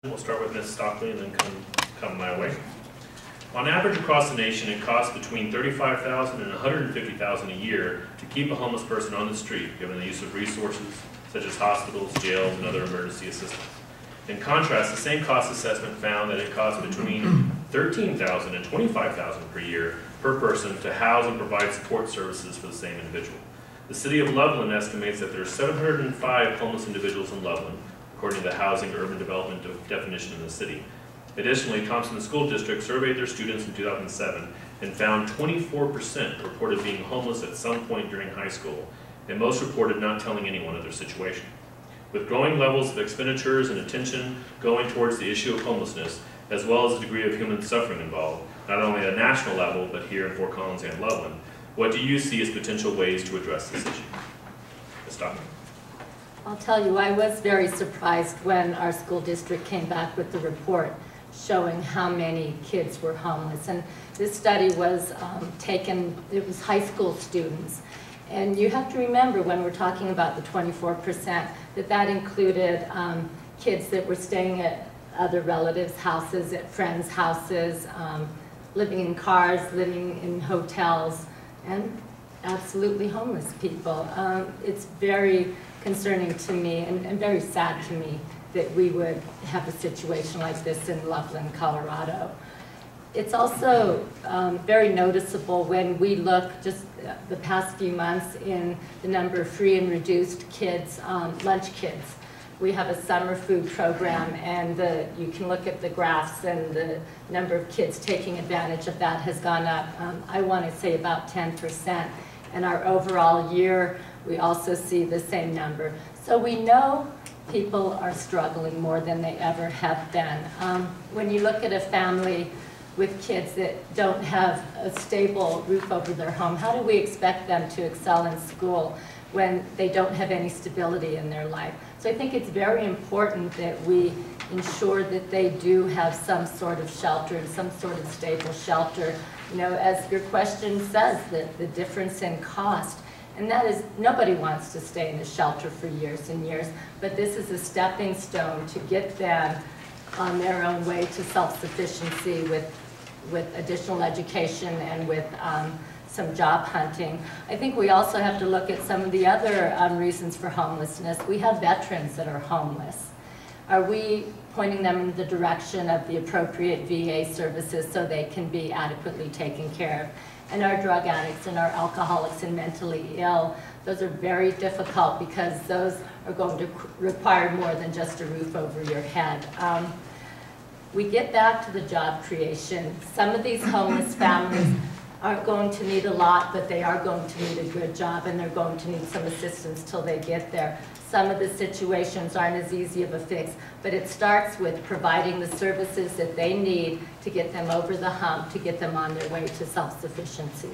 We'll start with Ms. Stockley and then come my way. On average across the nation, it costs between $35,000 and $150,000 a year to keep a homeless person on the street, given the use of resources such as hospitals, jails, and other emergency assistance. In contrast, the same cost assessment found that it costs between $13,000 and $25,000 per year per person to house and provide support services for the same individual. The City of Loveland estimates that there are 705 homeless individuals in Loveland, according to the Housing Urban Development definition in the city. Additionally, Thompson School Districts surveyed their students in 2007 and found 24% reported being homeless at some point during high school, and most reported not telling anyone of their situation. With growing levels of expenditures and attention going towards the issue of homelessness, as well as the degree of human suffering involved, not only at a national level, but here in Fort Collins and Loveland, what do you see as potential ways to address this issue? Ms. Stockley. I'll tell you, I was very surprised when our school district came back with the report showing how many kids were homeless. And this study was it was high school students. And you have to remember when we're talking about the 24%, that included kids that were staying at other relatives' houses, at friends' houses, living in cars, living in hotels, and absolutely homeless people. It's very concerning to me and very sad to me that we would have a situation like this in Loveland, Colorado. It's also very noticeable when we look just the past few months in the number of free and reduced kids, lunch kids. We have a summer food program, and you can look at the graphs, and the number of kids taking advantage of that has gone up, I want to say about 10%. And our overall year, we also see the same number. So we know people are struggling more than they ever have been. When you look at a family with kids that don't have a stable roof over their home, how do we expect them to excel in school when they don't have any stability in their life? So I think it's very important that we ensure that they do have some sort of shelter and some sort of stable shelter. You know, as your question says, the difference in cost. And that is, nobody wants to stay in a shelter for years and years, but this is a stepping stone to get them on their own way to self-sufficiency with additional education and with some job hunting. I think we also have to look at some of the other reasons for homelessness. We have veterans that are homeless. Are we pointing them in the direction of the appropriate VA services so they can be adequately taken care of? And our drug addicts and our alcoholics and mentally ill, those are very difficult because those are going to require more than just a roof over your head. We get back to the job creation. Some of these homeless families aren't going to need a lot, but they are going to need a good job, and they're going to need some assistance till they get there. Some of the situations aren't as easy of a fix, but it starts with providing the services that they need to get them over the hump, to get them on their way to self-sufficiency.